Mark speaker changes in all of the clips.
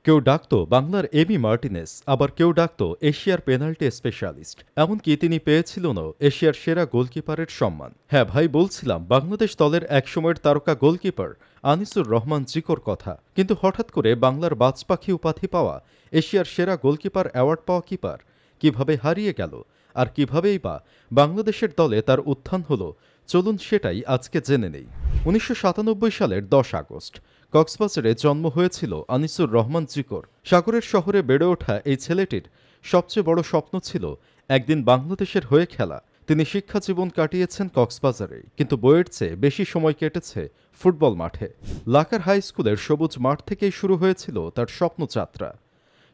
Speaker 1: কেউ ডাকত বাংলার এমি মার্টিনেজ, আবার কেউ ডাকত এশিয়ার পেনাল্টি স্পেশালিস্ট। এমনকি তিনি পেয়েছিলেনও এশিয়ার সেরা গোলকিপারের সম্মান। হ্যাঁ ভাই, বলছিলাম বাংলাদেশ দলের একসময়ের তারকা গোলকিপার আনিসুর রহমান জিকোর কথা। কিন্তু হঠাৎ করে বাংলার বাজপাখি উপাধি পাওয়া, এশিয়ার সেরা গোলকিপার অ্যাওয়ার্ড পাওয়া কিপার কিভাবে হারিয়ে গেল, আর কিভাবেই বা বাংলাদেশের দলে তার উত্থান হলো, চলুন সেটাই আজকে জেনে নেই। ১৯৯৭ সালের ১০ আগস্ট কক্সবাজারে জন্ম হয়েছিল আনিসুর রহমান জিকোর। সাগরের শহরে বেড়ে ওঠা এই ছেলেটির সবচেয়ে বড় স্বপ্ন ছিল একদিন বাংলাদেশের হয়ে খেলা। তিনি শিক্ষা জীবন কাটিয়েছেন কক্সবাজারে, কিন্তু বইয়ের চেয়ে বেশি সময় কেটেছে ফুটবল মাঠে। লাকার হাই স্কুলের সবুজ মাঠ থেকেই শুরু হয়েছিল তার স্বপ্নযাত্রা।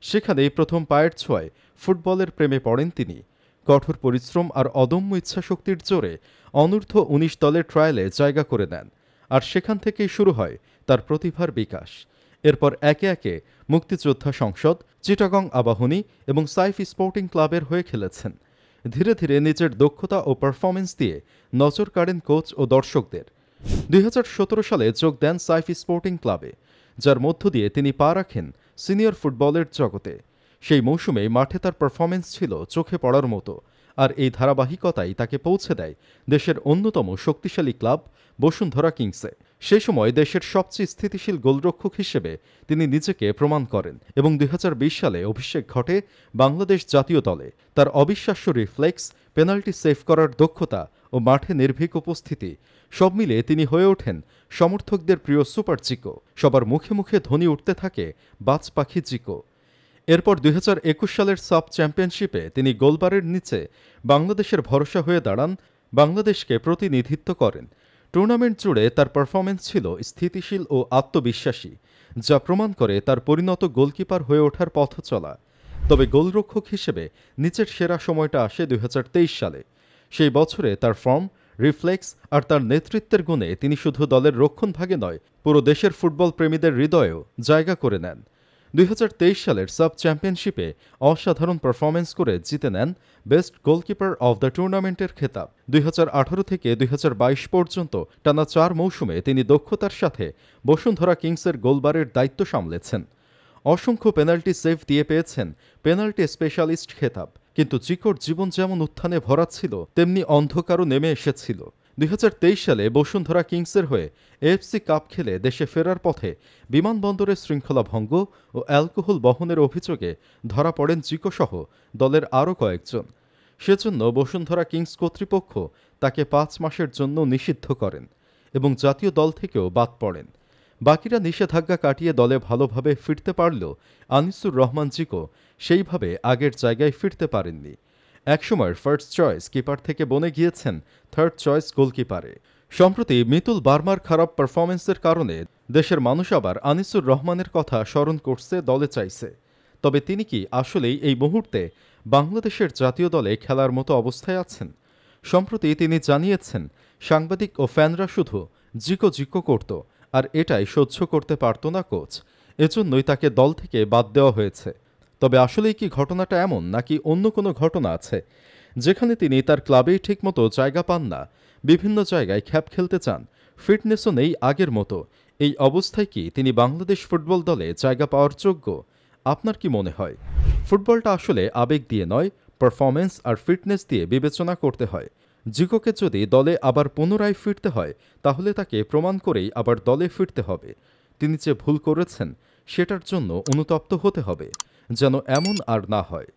Speaker 1: সেখানেই প্রথম পায়ের ছোঁয়ায় ফুটবলের প্রেমে পড়েন তিনি। কঠোর পরিশ্রম আর অদম্য ইচ্ছাশক্তির জোরে অনূর্ধ্ব ১৯ দলের ট্রায়ালে জায়গা করে নেন, আর সেখান থেকেই শুরু হয় তার প্রতিভার বিকাশ। এরপর একে একে মুক্তিযোদ্ধা সংসদ, চিটাগং আবাহনী এবং সাইফ স্পোর্টিং ক্লাবের হয়ে খেলেছেন। ধীরে ধীরে নিজের দক্ষতা ও পারফরমেন্স দিয়ে নজর কাড়েন কোচ ও দর্শকদের। ২০১৭ সালে যোগ দেন সাইফ স্পোর্টিং ক্লাবে, যার মধ্য দিয়ে তিনি পা রাখেন সিনিয়র ফুটবলের জগতে। সেই মৌসুমে মাঠে তার পারফরমেন্স ছিল চোখে পড়ার মতো, আর এই ধারাবাহিকতাই তাকে পৌঁছে দেয় দেশের অন্যতম শক্তিশালী ক্লাব বসুন্ধরা কিংসে। সেই সময় দেশের সবচেয়ে স্থিতিশীল গোলরক্ষক হিসেবে তিনি নিজেকে প্রমাণ করেন এবং ২০২০ সালে অভিষেক ঘটে বাংলাদেশ জাতীয় দলে। তার অবিশ্বাস্য রিফ্লেক্স, পেনাল্টি সেভ করার দক্ষতা ও মাঠে নির্ভীক উপস্থিতি, সব মিলিয়ে তিনি হয়ে ওঠেন সমর্থকদের প্রিয় সুপার জিকো। সবার মুখে মুখে ধ্বনি উঠতে থাকে বাজপাখি জিকো। এরপর ২০২১ সালের সাব চ্যাম্পিয়নশিপে তিনি গোলবারের নিচে বাংলাদেশের ভরসা হয়ে দাঁড়ান, বাংলাদেশকে প্রতিনিধিত্ব করেন। টুর্নামেন্ট জুড়ে তার পারফরমেন্স ছিল স্থিতিশীল ও আত্মবিশ্বাসী, যা প্রমাণ করে তার পরিণত গোলকিপার হয়ে ওঠার পথ চলা। তবে গোলরক্ষক হিসেবে নিচের সেরা সময়টা আসে ২০২৩ সালে। সেই বছরে তার ফর্ম, রিফ্লেক্স আর তার নেতৃত্বের গুণে তিনি শুধু দলের রক্ষণভাগে নয়, পুরো দেশের ফুটবল প্রেমীদের হৃদয়েও জায়গা করে নেন। ২০২৩ সালের সাব চ্যাম্পিয়নশিপে অসাধারণ পারফরমেন্স করে জিতে নেন বেস্ট গোলকিপার অব দ্য টুর্নামেন্টের খেতাব। ২০১৮ থেকে ২০২২ পর্যন্ত টানা ৪ মৌসুমে তিনি দক্ষতার সাথে বসুন্ধরা কিংসের গোলবারের দায়িত্ব সামলেছেন। অসংখ্য পেনাল্টি সেভ দিয়ে পেয়েছেন পেনাল্টি স্পেশালিস্ট খেতাব। কিন্তু জিকোর জীবন যেমন উত্থানে ভরা ছিল, তেমনি অন্ধকারও নেমে এসেছিল। ২০২৩ সালে বসুন্ধরা কিংসের হয়ে এএফসি কাপ খেলে দেশে ফেরার পথে বিমানবন্দরে শৃঙ্খলা ভঙ্গ ও অ্যালকোহল বহনের অভিযোগে ধরা পড়েন জিকোসহ দলের আরও কয়েকজন। সেজন্য বসুন্ধরা কিংস কর্তৃপক্ষ তাকে ৫ মাসের জন্য নিষিদ্ধ করেন এবং জাতীয় দল থেকেও বাদ পড়েন। বাকিরা নিষেধাজ্ঞা কাটিয়ে দলে ভালোভাবে ফিরতে পারলেও আনিসুর রহমান জিকো সেইভাবে আগের জায়গায় ফিরতে পারেননি। একসময়ের ফার্স্ট চয়েস কিপার থেকে বনে গিয়েছেন থার্ড চয়েস গোলকিপারে। সম্প্রতি মিতুল বার্মার খারাপ পারফরমেন্সের কারণে দেশের মানুষ আবার আনিসুর রহমানের কথা স্মরণ করছে, দলে চাইছে। তবে তিনি কি আসলেই এই মুহূর্তে বাংলাদেশের জাতীয় দলে খেলার মতো অবস্থায় আছেন? সম্প্রতি তিনি জানিয়েছেন, সাংবাদিক ও ফ্যানরা শুধু জিকো জিকো করত, আর এটাই সহ্য করতে পারত না কোচ। এজন্যই তাকে দল থেকে বাদ দেওয়া হয়েছে। তবে আসলেই কি ঘটনাটা এমন, নাকি অন্য কোনো ঘটনা আছে যেখানে তিনি তার ক্লাবেই ঠিকমতো জায়গা পান না, বিভিন্ন জায়গায় খ্যাপ খেলতে চান, ফিটনেসও নেই আগের মতো? এই অবস্থায় কি তিনি বাংলাদেশ ফুটবল দলে জায়গা পাওয়ার যোগ্য? আপনার কি মনে হয়? ফুটবলটা আসলে আবেগ দিয়ে নয়, পারফরমেন্স আর ফিটনেস দিয়ে বিবেচনা করতে হয়। জিকোকে যদি দলে আবার পুনরায় ফিরতে হয়, তাহলে তাকে প্রমাণ করেই আবার দলে ফিরতে হবে। তিনি যে ভুল করেছেন সেটার জন্য অনুতপ্ত হতে হবে, যেন এমন আর না হয়।